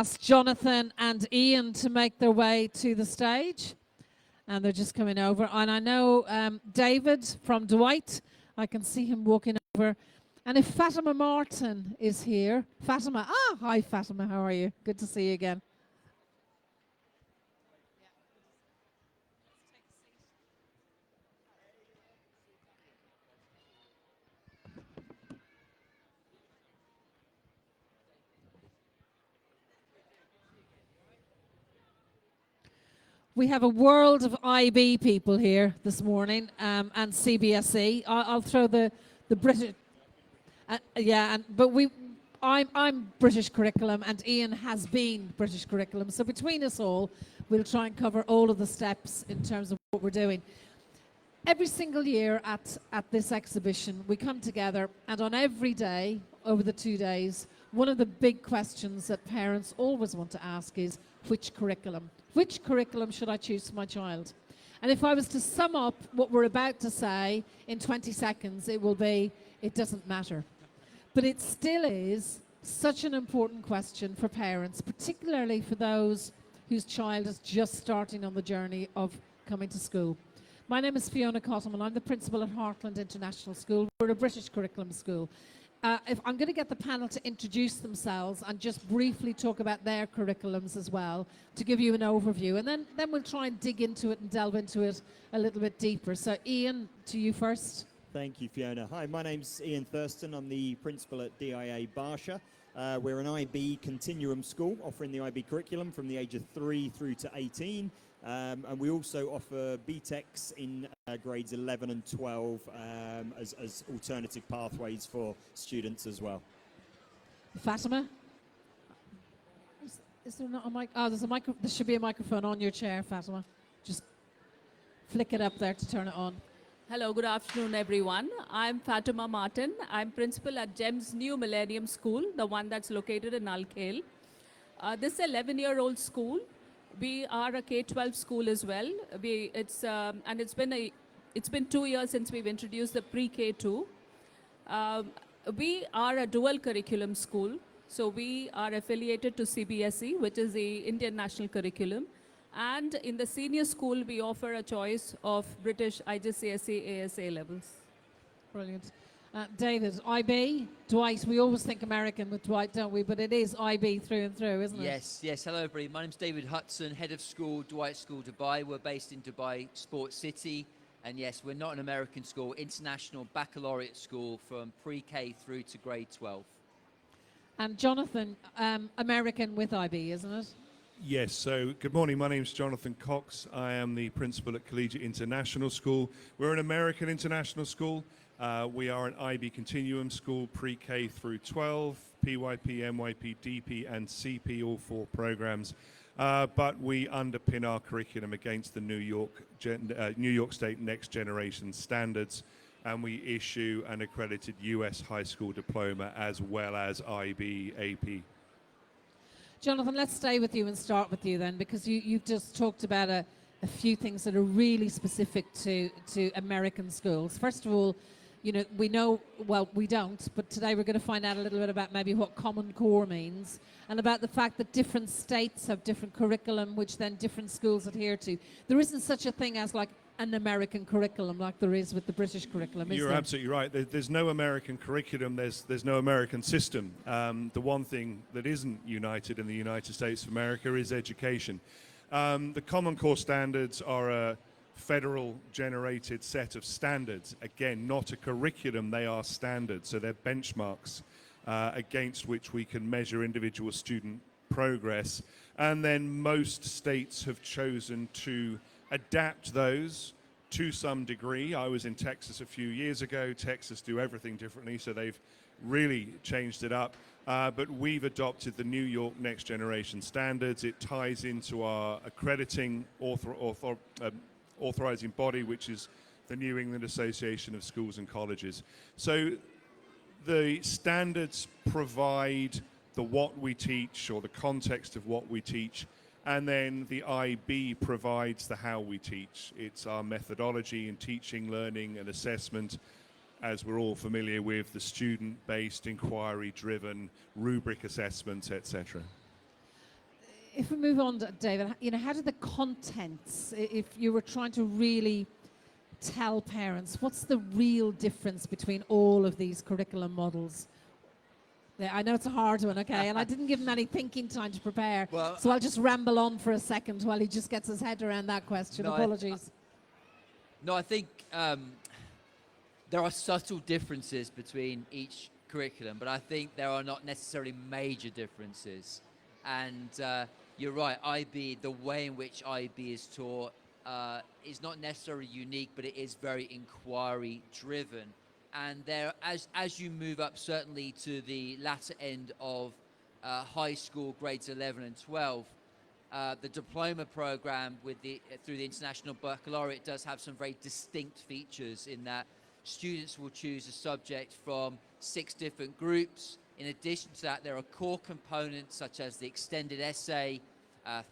ask Jonathan and Ian to make their way to the stage. And they're just coming over. And I know David from Dwight, I can see him walking over. And if Fatima Martin is here, Fatima, hi Fatima, how are you? Good to see you again. We have a world of IB people here this morning and CBSE. I'll throw the British, I'm British curriculum and Ian has been British curriculum. So between us all, we'll try and cover all of the steps in terms of what we're doing. Every single year at this exhibition, we come together and on every day over the 2 days, one of the big questions that parents always want to ask is, which curriculum? Which curriculum should I choose for my child? And if I was to sum up what we're about to say in 20 seconds, it will be, it doesn't matter. But it still is such an important question for parents, particularly for those whose child is just starting on the journey of coming to school. My name is Fiona Cottam and I'm the principal at Heartland International School. We're a British curriculum school. If I'm going to get the panel to introduce themselves and just briefly talk about their curriculums as well, to give you an overview, and then we'll try and dig into it and delve into it a little bit deeper. So Ian, to you first. Thank you, Fiona. Hi, my name's Ian Thurston. I'm the principal at DIA Barsha. We're an IB continuum school offering the IB curriculum from the age of 3 through to 18. And we also offer BTECs in grades 11 and 12 as alternative pathways for students as well. Fatima? Is there not a mic? Oh, there should be a microphone on your chair, Fatima. Just flick it up there to turn it on. Hello, good afternoon, everyone. I'm Fatima Martin. I'm principal at GEM's New Millennium School, the one that's located in Al Khail. This is an 11-year-old school. We are a K-12 school as well. It's been 2 years since we've introduced the pre-K2. We are a dual curriculum school. So we are affiliated to CBSE, which is the Indian National Curriculum. And in the senior school, we offer a choice of British IGCSE ASA levels. Brilliant. David, IB, Dwight, we always think American with Dwight, don't we? But it is IB through and through, isn't it? Yes. Hello, everybody. My name's David Hudson, head of school, Dwight School, Dubai. We're based in Dubai Sports City. And yes, we're not an American school, international baccalaureate school from pre-K through to grade 12. And Jonathan, American with IB, isn't it? Yes, so good morning. My name's Jonathan Cox. I am the principal at Collegiate International School. We're an American international school. We are an IB continuum school, pre-K through 12, PYP, MYP, DP, and CP, all 4 programs. But we underpin our curriculum against the New York State Next Generation standards, and we issue an accredited US high school diploma as well as IB AP. Jonathan, let's stay with you and start with you then, because you've just talked about a few things that are really specific to American schools. First of all, you know, we know, well, we don't, but today we're going to find out a little bit about maybe what Common Core means and about the fact that different states have different curriculum, which then different schools adhere to. There isn't such a thing as like an American curriculum like there is with the British curriculum, is there? You're absolutely right. There's no American curriculum. There's no American system. The one thing that isn't united in the United States of America is education. The Common Core standards are a federal generated set of standards. Again, not a curriculum, they are standards. So they're benchmarks against which we can measure individual student progress. And then most states have chosen to adapt those to some degree. I was in Texas a few years ago. Texas do everything differently, so they've really changed it up. But we've adopted the New York Next Generation standards. It ties into our accrediting authorizing body, which is the New England Association of Schools and Colleges. So the standards provide the what we teach or the context of what we teach, and then the IB provides the how we teach. It's our methodology in teaching, learning, and assessment, as we're all familiar with, the student-based, inquiry-driven, rubric assessments, etc. if we move on, David, how do the contents, if you were trying to really tell parents, what's the real difference between all of these curriculum models? Yeah, I know it's a hard one, okay, and I didn't give him any thinking time to prepare, Well, so I'll just ramble on for a second while he just gets his head around that question. No, Apologies. No, I think there are subtle differences between each curriculum, but I think there are not necessarily major differences. And you're right, IB, the way in which IB is taught is not necessarily unique, but it is very inquiry driven. And there, as you move up, certainly to the latter end of high school, grades 11 and 12, the diploma program through the International Baccalaureate does have some very distinct features in that students will choose a subject from 6 different groups. In addition to that, there are core components such as the extended essay,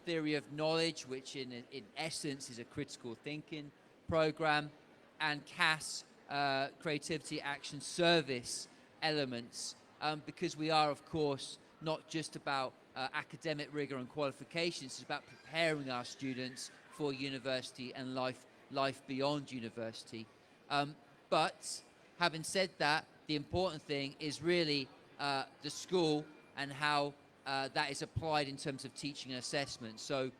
theory of knowledge, which in essence is a critical thinking program, and CAS, creativity, action, service elements, because we are, of course, not just about academic rigor and qualifications, it's about preparing our students for university and life beyond university. But having said that, the important thing is really the school and how that is applied in terms of teaching and assessment. So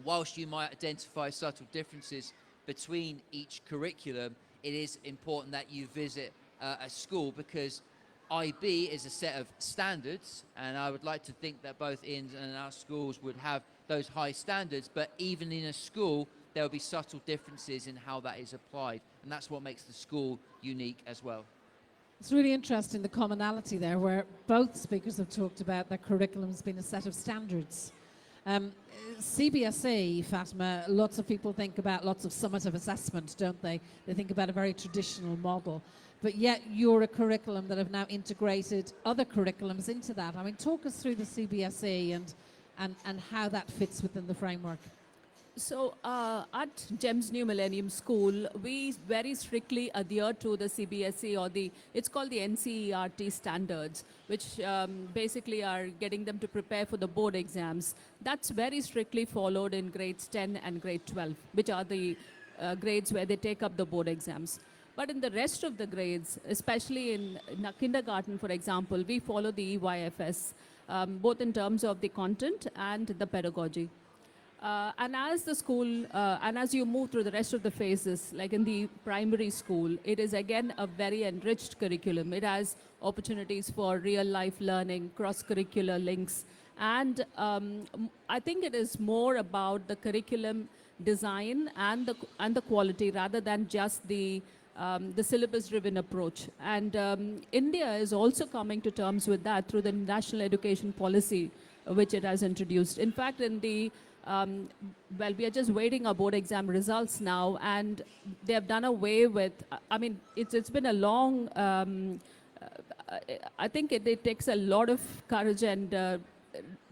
whilst you might identify subtle differences between each curriculum, it is important that you visit a school, because IB is a set of standards, and I would like to think that both Ian's and our schools would have those high standards, but even in a school, there will be subtle differences in how that is applied, and that's what makes the school unique as well. It's really interesting, the commonality there, where both speakers have talked about their curriculum's been a set of standards. CBSE, Fatima, lots of people think about lots of summative assessment, don't they? They think about a very traditional model. But yet you're a curriculum that have now integrated other curriculums into that. I mean, talk us through the CBSE and how that fits within the framework. So at GEMS New Millennium School, we very strictly adhere to the CBSE, or it's called the NCERT standards, which basically are getting them to prepare for the board exams. That's very strictly followed in grades 10 and grade 12, which are the grades where they take up the board exams. But in the rest of the grades, especially in kindergarten, for example, we follow the EYFS, both in terms of the content and the pedagogy. And as the school, and as you move through the rest of the phases, like in the primary school, it is again a very enriched curriculum. It has opportunities for real life learning, cross-curricular links, and I think it is more about the curriculum design and the quality, rather than just the syllabus-driven approach. And India is also coming to terms with that through the national education policy, which it has introduced. In fact, in the well, we are just waiting our board exam results now, and they have done away with, I mean, it's been a long, I think it takes a lot of courage and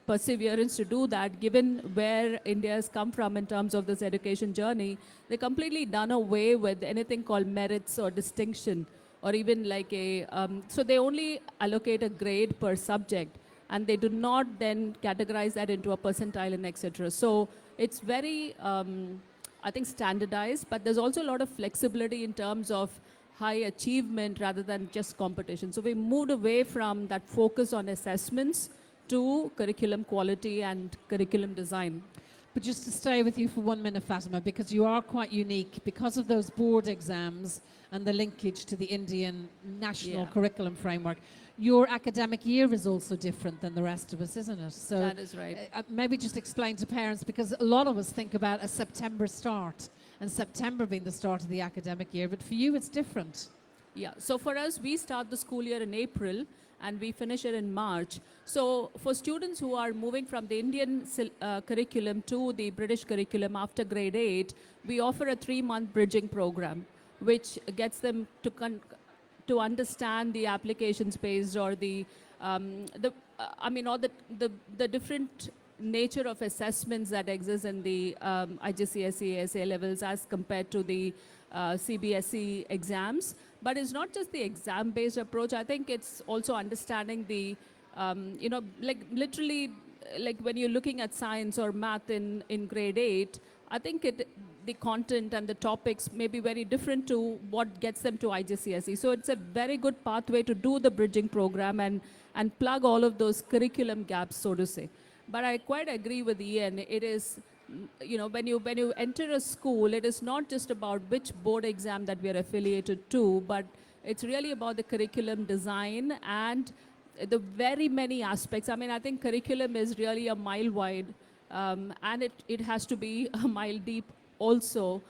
perseverance to do that, given where India has come from in terms of this education journey. They completely done away with anything called merits or distinction, or even like so they only allocate a grade per subject, and they do not then categorize that into a percentile and etc. So it's very, I think, standardized, but there's also a lot of flexibility in terms of high achievement rather than just competition. So we moved away from that focus on assessments to curriculum quality and curriculum design. But just to stay with you for 1 minute, Fatima, because you are quite unique because of those board exams and the linkage to the Indian national curriculum framework. Your academic year is also different than the rest of us, isn't it? So that is right. Maybe just explain to parents, because a lot of us think about a September start, and September being the start of the academic year, but for you it's different. Yeah, so for us, we start the school year in April and we finish it in March. So for students who are moving from the Indian curriculum to the British curriculum after grade 8, we offer a 3-month bridging program, which gets them to understand the application space, or the different nature of assessments that exist in the IGCSE, ASA levels as compared to the CBSE exams. But it's not just the exam-based approach. I think it's also understanding the, like literally like when you're looking at science or math in grade 8, I think the content and the topics may be very different to what gets them to IGCSE. So it's a very good pathway to do the bridging program and plug all of those curriculum gaps, so to say. But I quite agree with Ian. It is, when you enter a school, it is not just about which board exam that we are affiliated to, but it's really about the curriculum design and the very many aspects. I mean, I think curriculum is really a mile wide, and it has to be a mile deep also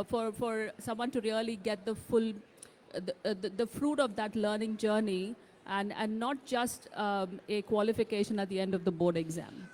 for someone to really get the full, the fruit of that learning journey, and not just a qualification at the end of the board exam.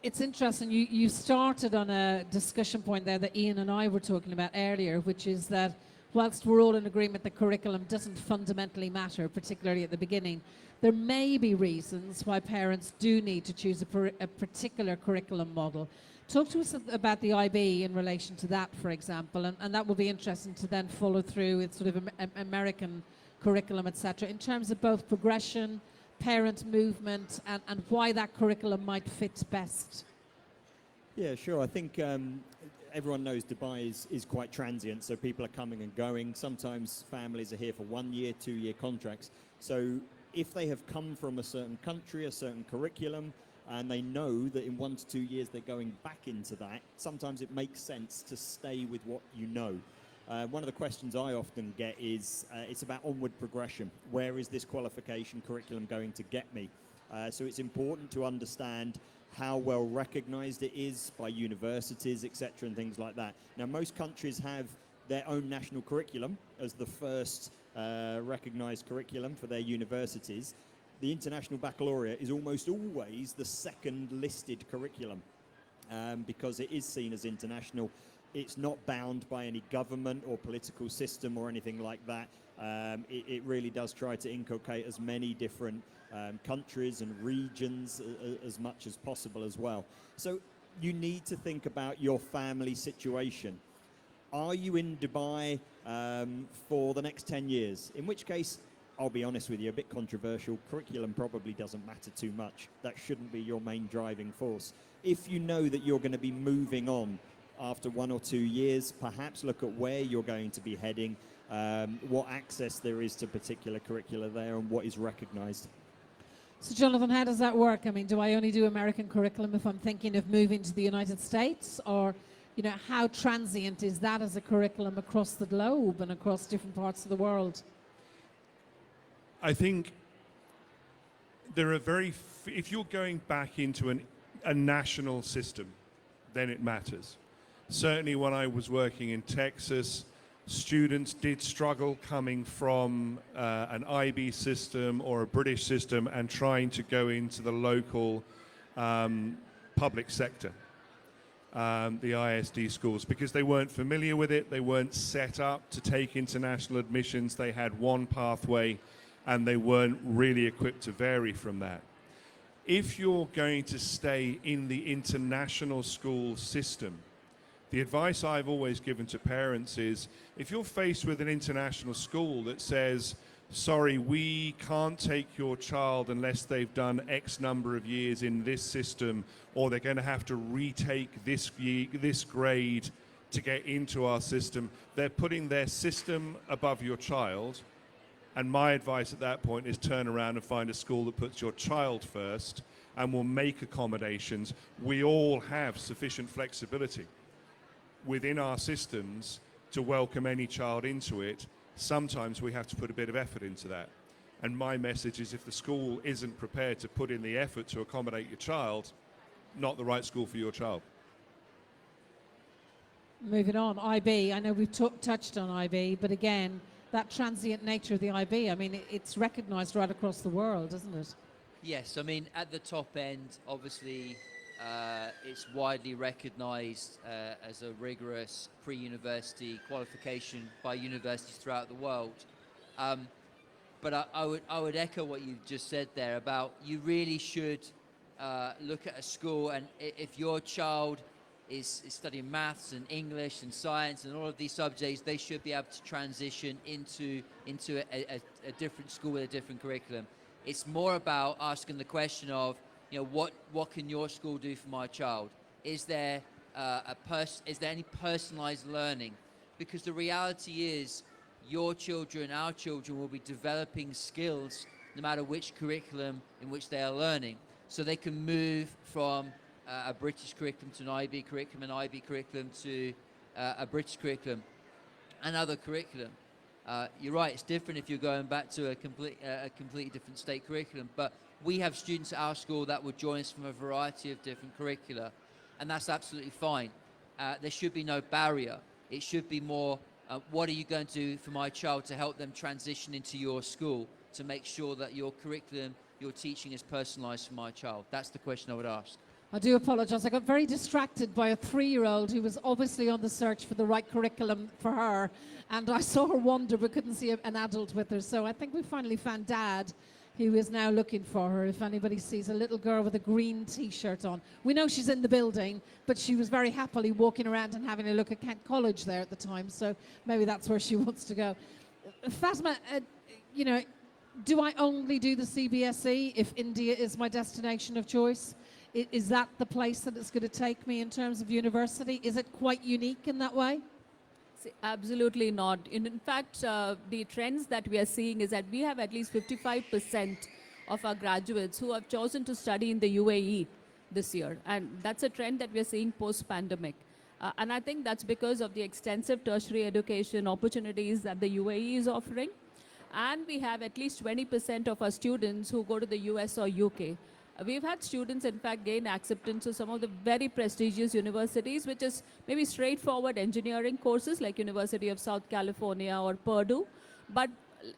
It's interesting. You started on a discussion point there that Ian and I were talking about earlier, which is that whilst we're all in agreement that curriculum doesn't fundamentally matter, particularly at the beginning, there may be reasons why parents do need to choose a particular curriculum model. Talk to us about the IB in relation to that, for example, and that will be interesting to then follow through with sort of American curriculum, etc., in terms of both progression, parent movement, and why that curriculum might fit best. Yeah, sure. I think everyone knows Dubai is quite transient, so people are coming and going. Sometimes families are here for 1 year, 2 year contracts. So if they have come from a certain country, a certain curriculum, and they know that in 1 to 2 years they're going back into that, sometimes it makes sense to stay with what you know. One of the questions I often get is, it's about onward progression. Where is this qualification curriculum going to get me? So it's important to understand how well recognized it is by universities, etc., and things like that. Now, most countries have their own national curriculum as the first recognized curriculum for their universities. The International Baccalaureate is almost always the second listed curriculum because it is seen as international. It's not bound by any government or political system or anything like that. It really does try to inculcate as many different countries and regions as much as possible as well. So you need to think about your family situation. Are you in Dubai for the next 10 years? In which case, I'll be honest with you, a bit controversial, curriculum probably doesn't matter too much. That shouldn't be your main driving force. If you know that you're going to be moving on after 1 or 2 years, perhaps look at where you're going to be heading, what access there is to particular curricula there, and what is recognized. So Jonathan, how does that work? I mean, do I only do American curriculum if I'm thinking of moving to the United States? Or, how transient is that as a curriculum across the globe and across different parts of the world? I think there are if you're going back into a national system, then it matters. Certainly when I was working in Texas, students did struggle coming from an IB system or a British system and trying to go into the local public sector, the ISD schools, because they weren't familiar with it, they weren't set up to take international admissions, they had one pathway, and they weren't really equipped to vary from that. If you're going to stay in the international school system, the advice I've always given to parents is, if you're faced with an international school that says, sorry, we can't take your child unless they've done X number of years in this system, or they're going to have to retake this grade to get into our system, they're putting their system above your child. And my advice at that point is turn around and find a school that puts your child first and will make accommodations. We all have sufficient flexibility within our systems to welcome any child into it. Sometimes we have to put a bit of effort into that. And my message is, if the school isn't prepared to put in the effort to accommodate your child, not the right school for your child. Moving on, IB. I know we've touched on IB, but again, that transient nature of the IB, I mean, it's recognized right across the world, isn't it? Yes, I mean, at the top end, obviously, it's widely recognized as a rigorous pre-university qualification by universities throughout the world. But I would echo what you just said there about, you really should look at a school, and if your child is studying maths and English and science and all of these subjects, they should be able to transition into a different school with a different curriculum. It's more about asking the question of, you know, what can your school do for my child? Is there is there any personalized learning? Because the reality is your children, our children will be developing skills no matter which curriculum in which they are learning. So they can move from a British curriculum to an IB curriculum, an IB curriculum to a British curriculum, and other curriculum. You're right, it's different if you're going back to a completely different state curriculum, but we have students at our school that would join us from a variety of different curricula, and that's absolutely fine. There should be no barrier. It should be more, what are you going to do for my child to help them transition into your school, to make sure that your curriculum, your teaching is personalised for my child? That's the question I would ask. I do apologise. I got very distracted by a 3-year-old who was obviously on the search for the right curriculum for her, and I saw her wander but couldn't see an adult with her. So I think we finally found Dad, who is now looking for her. If anybody sees a little girl with a green T-shirt on, we know she's in the building, but she was very happily walking around and having a look at Kent College there at the time. So maybe that's where she wants to go. Fatma, you know, do I only do the CBSE if India is my destination of choice? Is that the place that it's going to take me in terms of university? Is it quite unique in that way? Absolutely not. In fact, the trends that we are seeing is that we have at least 55% of our graduates who have chosen to study in the UAE this year. And that's a trend that we are seeing post-pandemic. And I think that's because of the extensive tertiary education opportunities that the UAE is offering. And we have at least 20% of our students who go to the US or UK. We've had students, in fact, gain acceptance to some of the very prestigious universities, which is maybe straightforward engineering courses like University of South California or Purdue. But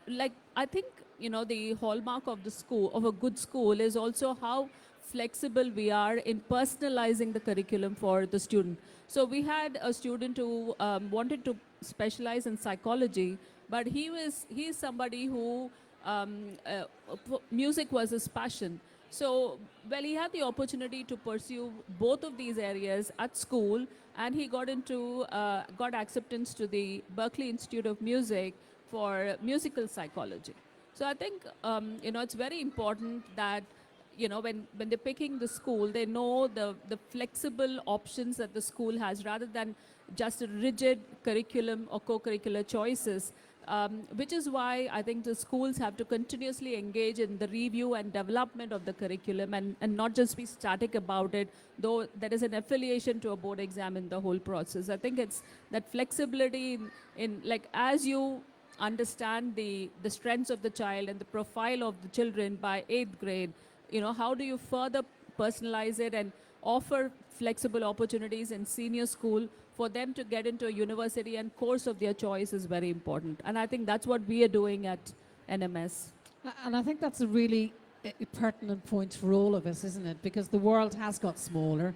like, I think, you know, the hallmark of the school, of a good school, is also how flexible we are in personalizing the curriculum for the student. So we had a student who wanted to specialize in psychology, but he is somebody who music was his passion. So, well, he had the opportunity to pursue both of these areas at school, and he got acceptance to the Berklee Institute of Music for musical psychology. So I think, you know, it's very important that, you know, when they're picking the school, they know the flexible options that the school has rather than just a rigid curriculum or co-curricular choices. Which is why I think the schools have to continuously engage in the review and development of the curriculum and not just be static about it, though there is an affiliation to a board exam in the whole process. I think it's that flexibility in like, as you understand the strengths of the child and the profile of the children by 8th grade, you know, how do you further personalize it and offer flexible opportunities in senior school for them to get into a university and course of their choice is very important. And I think that's what we are doing at NMS. And I think that's a really pertinent point for all of us, isn't it? Because the world has got smaller,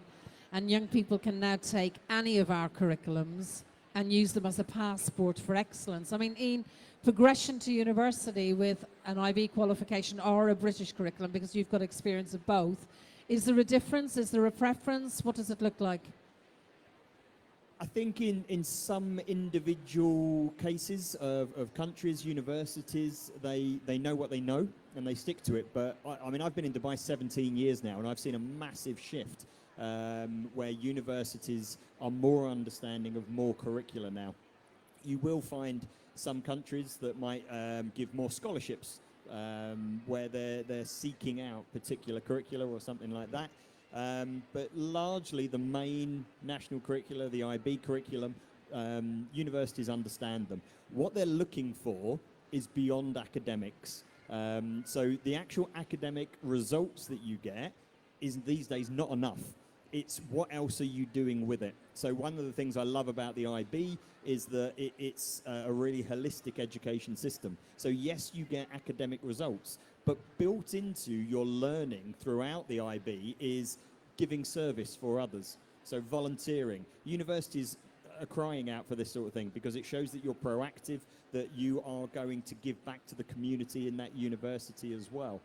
and young people can now take any of our curriculums and use them as a passport for excellence. I mean, Ian, progression to university with an IB qualification or a British curriculum, because you've got experience of both, is there a difference? Is there a preference? What does it look like? I think in some individual cases of countries, universities, they know what they know and they stick to it. But I mean, I've been in Dubai 17 years now, and I've seen a massive shift where universities are more understanding of more curricula now. You will find some countries that might give more scholarships where they're seeking out particular curricula or something like that. But largely the main national curricula, the IB curriculum, universities understand them. What they're looking for is beyond academics. So the actual academic results that you get is these days not enough. It's what else are you doing with it? So one of the things I love about the IB is that it's a really holistic education system. So yes, you get academic results, but built into your learning throughout the IB is giving service for others. So volunteering. Universities are crying out for this sort of thing because it shows that you're proactive, that you are going to give back to the community in that university as well.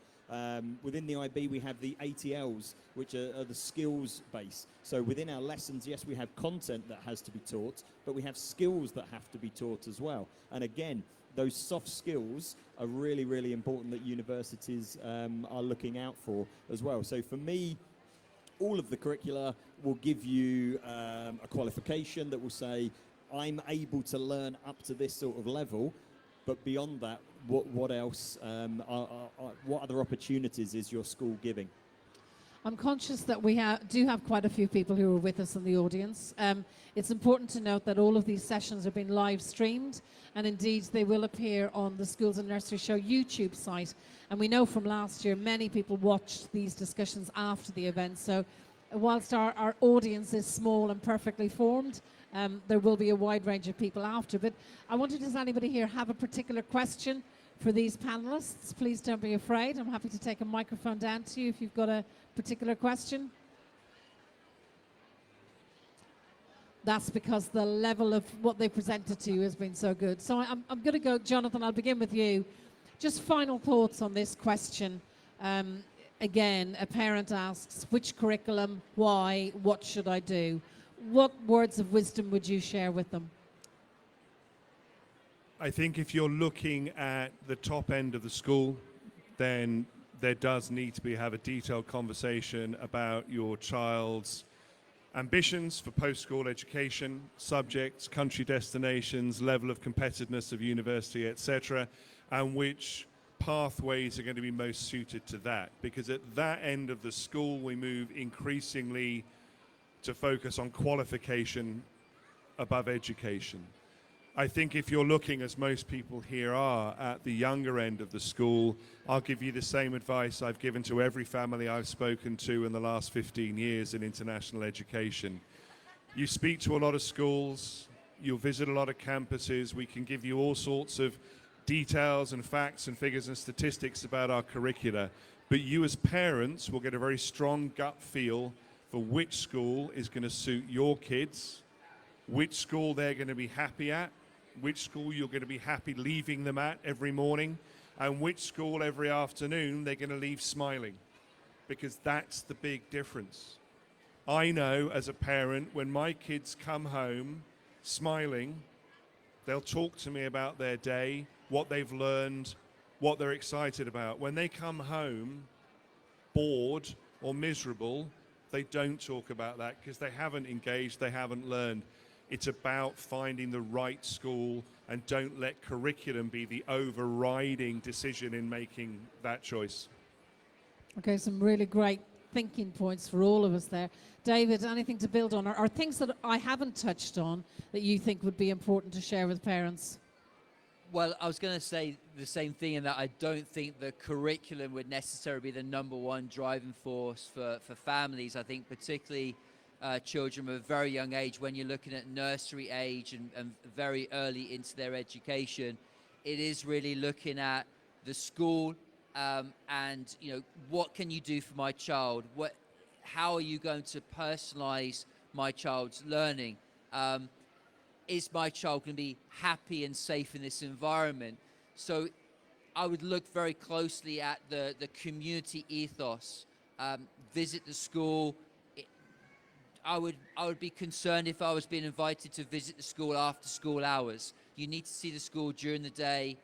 Within the IB, we have the ATLs, which are the skills base. So within our lessons, yes, we have content that has to be taught, but we have skills that have to be taught as well. And again, those soft skills are really, really important that universities are looking out for as well. So for me, all of the curricula will give you a qualification that will say, I'm able to learn up to this sort of level, but beyond that, what else, what other opportunities is your school giving? I'm conscious that we do have quite a few people who are with us in the audience. It's important to note that all of these sessions are being live streamed, and indeed they will appear on the Schools and Nursery Show YouTube site. And we know from last year many people watched these discussions after the event. So whilst our audience is small and perfectly formed, there will be a wide range of people after. But I wondered, does anybody here have a particular question for these panelists? Please don't be afraid. I'm happy to take a microphone down to you if you've got a particular question. That's because the level of what they presented to you has been so good. So I'm going to go, Jonathan, I'll begin with you. Just final thoughts on this question. Again, a parent asks, which curriculum, why, what should I do? What words of wisdom would you share with them? I think if you're looking at the top end of the school, then there does need to have a detailed conversation about your child's ambitions for post-school education, subjects, country destinations, level of competitiveness of university, etc., and which pathways are going to be most suited to that. Because at that end of the school, we move increasingly to focus on qualification above education. I think if you're looking, as most people here are, at the younger end of the school, I'll give you the same advice I've given to every family I've spoken to in the last 15 years in international education. You speak to a lot of schools, you'll visit a lot of campuses, we can give you all sorts of details and facts and figures and statistics about our curricula, but you as parents will get a very strong gut feel for which school is going to suit your kids, which school they're going to be happy at, which school you're going to be happy leaving them at every morning, and which school every afternoon they're going to leave smiling, because that's the big difference. I know as a parent, when my kids come home smiling, they'll talk to me about their day, what they've learned, what they're excited about. When they come home bored or miserable, they don't talk about that because they haven't engaged, they haven't learned. It's about finding the right school, and don't let curriculum be the overriding decision in making that choice. Okay, some really great thinking points for all of us there. David, anything to build on, or things that I haven't touched on that you think would be important to share with parents? Well, I was going to say the same thing, in that I don't think the curriculum would necessarily be the number one driving force for families. I think particularly children of a very young age, when you're looking at nursery age and very early into their education, it is really looking at the school and, you know, what can you do for my child? How are you going to personalize my child's learning? Is my child going to be happy and safe in this environment? So I would look very closely at the community ethos, visit the school. I would be concerned if I was being invited to visit the school after school hours. You need to see the school during the day,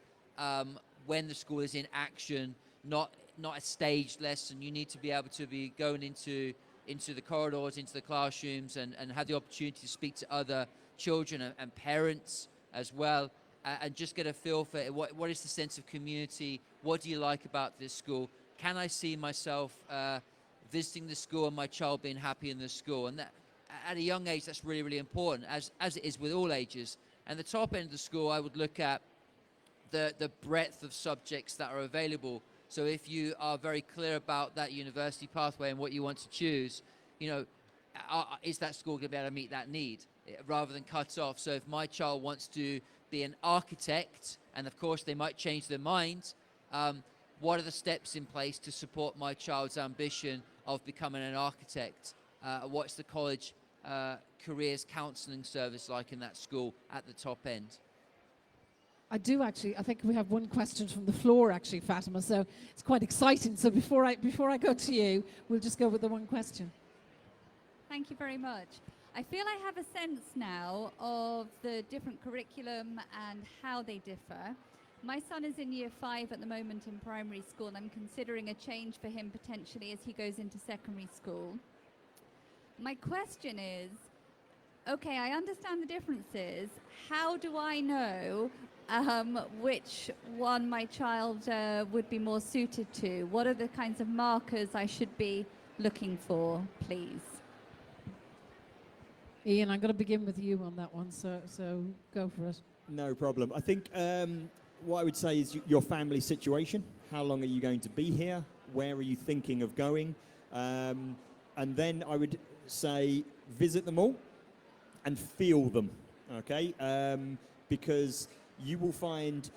when the school is in action, not a staged lesson. You need to be able to be going into the corridors, into the classrooms, and have the opportunity to speak to other children and parents as well, and just get a feel for what is the sense of community, what do you like about this school, can I see myself visiting the school and my child being happy in the school. And that, at a young age, that's really, really important, as it is with all ages. And the top end of the school, I would look at the breadth of subjects that are available. So if you are very clear about that university pathway and what you want to choose, you know, is that school going to be able to meet that need rather than cut off? So if my child wants to be an architect, and of course they might change their mind, what are the steps in place to support my child's ambition of becoming an architect? What's the college careers counselling service like in that school at the top end? I think we have one question from the floor actually, Fatima, so it's quite exciting. So before I go to you, we'll just go with the one question. Thank you very much. I feel I have a sense now of the different curriculum and how they differ. My son is in year 5 at the moment in primary school, and I'm considering a change for him potentially as he goes into secondary school. My question is, okay, I understand the differences. How do I know which one my child would be more suited to? What are the kinds of markers I should be looking for, please? Ian, I'm going to begin with you on that one, so go for it. No problem. I think what I would say is your family situation. How long are you going to be here? Where are you thinking of going? And then I would say visit them all and feel them, okay? Because you will find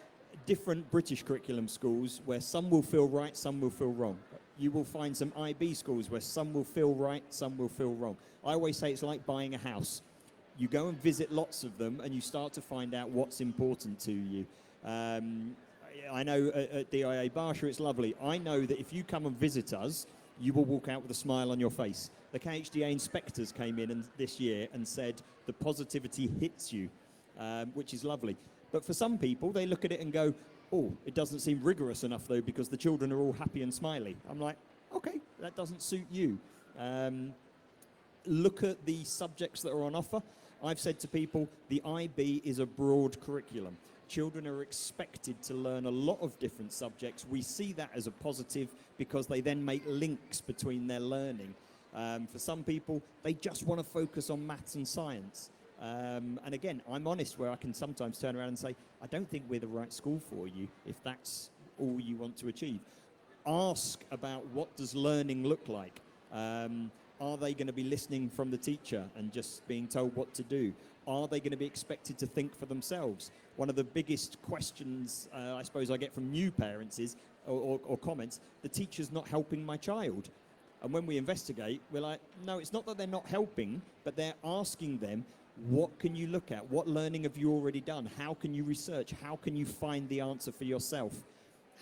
different British curriculum schools where some will feel right, some will feel wrong. You will find some IB schools where some will feel right, some will feel wrong. I always say it's like buying a house. You go and visit lots of them and you start to find out what's important to you. I know at DIA Barsha it's lovely. I know that if you come and visit us, you will walk out with a smile on your face. The KHDA inspectors came in this year and said the positivity hits you, which is lovely. But for some people, they look at it and go, oh, it doesn't seem rigorous enough though because the children are all happy and smiley. I'm like, okay, that doesn't suit you. Look at the subjects that are on offer. I've said to people, the IB is a broad curriculum. Children are expected to learn a lot of different subjects. We see that as a positive because they then make links between their learning. For some people, they just want to focus on maths and science. And again, I'm honest where I can sometimes turn around and say, I don't think we're the right school for you if that's all you want to achieve. Ask about what does learning look like. Are they going to be listening from the teacher and just being told what to do? Are they going to be expected to think for themselves? One of the biggest questions I suppose I get from new parents is, or comments, the teacher's not helping my child. And when we investigate, we're like, no, it's not that they're not helping, but they're asking them, what can you look at? What learning have you already done? How can you research? How can you find the answer for yourself?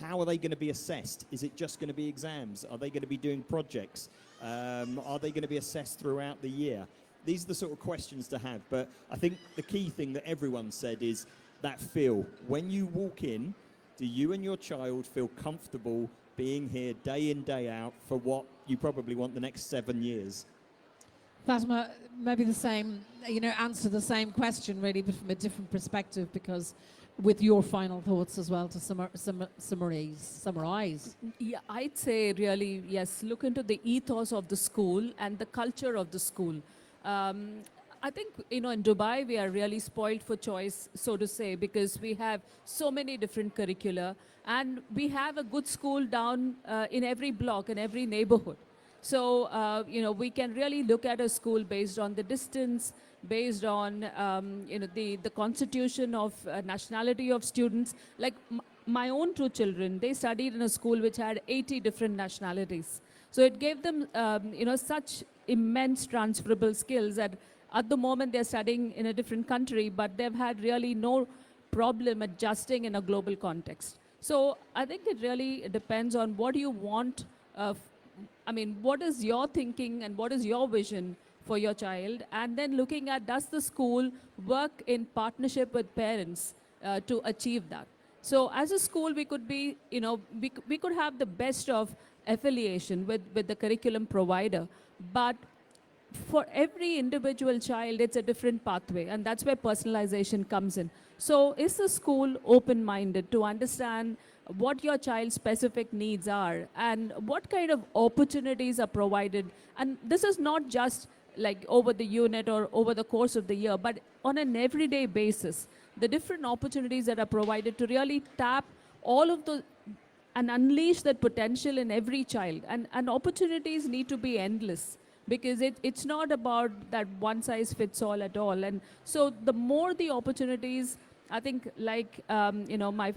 How are they going to be assessed? Is it just going to be exams? Are they going to be doing projects? Are they going to be assessed throughout the year? These are the sort of questions to have. But I think the key thing that everyone said is that feel. When you walk in, do you and your child feel comfortable being here day in, day out for what you probably want the next 7 years? Fatima, maybe the same, answer the same question really, but from a different perspective, because with your final thoughts as well to summarize. Yeah, I'd say really, yes, look into the ethos of the school and the culture of the school. I think, in Dubai, we are really spoiled for choice, so to say, because we have so many different curricula and we have a good school down in every block, in every neighborhood. So, we can really look at a school based on the distance, based on, the constitution of nationality of students. Like my own 2 children, they studied in a school which had 80 different nationalities. So it gave them, such immense transferable skills that at the moment they're studying in a different country, but they've had really no problem adjusting in a global context. So I think it really depends on what you want. What is your thinking and what is your vision for your child? And then looking at, does the school work in partnership with parents to achieve that? So as a school, we could be, we could have the best of affiliation with the curriculum provider, but for every individual child, it's a different pathway, and that's where personalization comes in. So is the school open-minded to understand what your child's specific needs are and what kind of opportunities are provided? And this is not just like over the unit or over the course of the year, but on an everyday basis, the different opportunities that are provided to really tap all of the and unleash that potential in every child. And opportunities need to be endless, because it's not about that one size fits all at all. And so the more the opportunities, I think, like my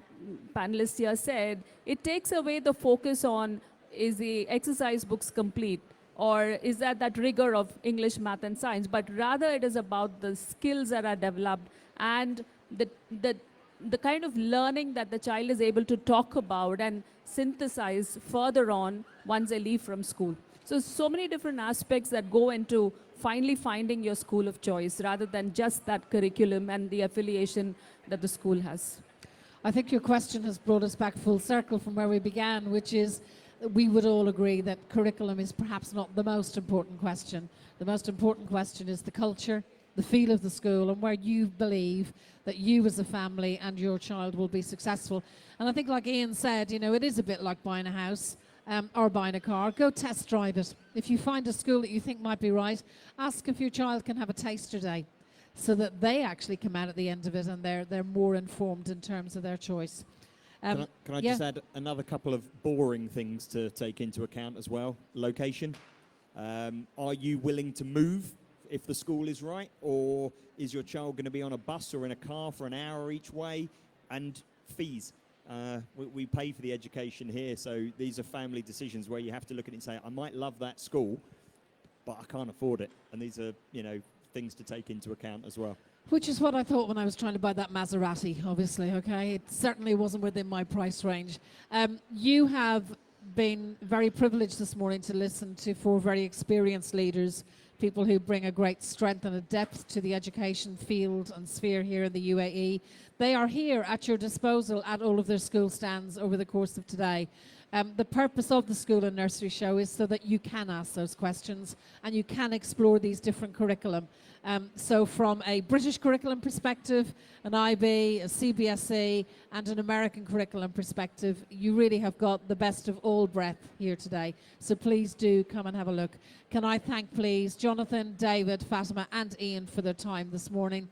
panelists here said, it takes away the focus on, is the exercise books complete, or is that rigor of English, math and science, but rather it is about the skills that are developed and the kind of learning that the child is able to talk about and synthesize further on once they leave from school. So many different aspects that go into finally finding your school of choice rather than just that curriculum and the affiliation that the school has. I think your question has brought us back full circle from where we began, which is we would all agree that curriculum is perhaps not the most important question. The most important question is the culture, the feel of the school, and where you believe that you as a family and your child will be successful. And I think, like Ian said, you know, it is a bit like buying a house or buying a car. Go test drive it. If you find a school that you think might be right, ask if your child can have a taster day, so that they actually come out at the end of it and they're more informed in terms of their choice. Can I just add another couple of boring things to take into account as well? Location. Are you willing to move if the school is right, or is your child going to be on a bus or in a car for an hour each way? And fees. We pay for the education here, so these are family decisions where you have to look at it and say, I might love that school, but I can't afford it. And these are, you know, things to take into account as well. Which is what I thought when I was trying to buy that Maserati, obviously, okay? It certainly wasn't within my price range. You have been very privileged this morning to listen to 4 very experienced leaders, people who bring a great strength and a depth to the education field and sphere here in the UAE. They are here at your disposal at all of their school stands over the course of today. The purpose of the School and Nursery Show is so that you can ask those questions and you can explore these different curriculum. So from a British curriculum perspective, an IB, a CBSE, and an American curriculum perspective, you really have got the best of all breadth here today. So please do come and have a look. Can I thank, please, Jonathan, David, Fatima, and Ian for their time this morning.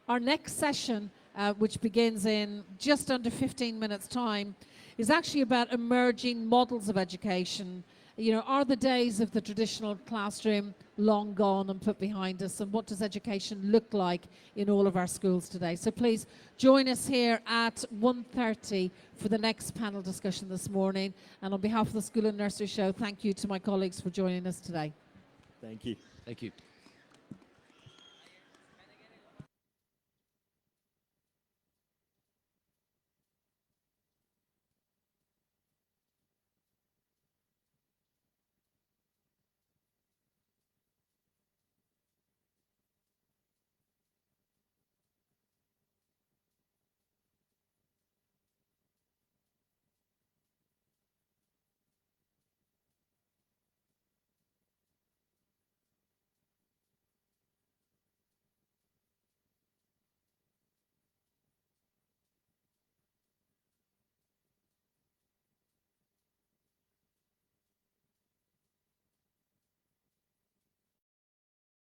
Our next session, which begins in just under 15 minutes' time, is actually about emerging models of education. You know, are the days of the traditional classroom long gone and put behind us, and what does education look like in all of our schools today? So please join us here at 1:30 for the next panel discussion this morning. And on behalf of the School and Nursery Show, thank you to my colleagues for joining us today. Thank you. Thank you.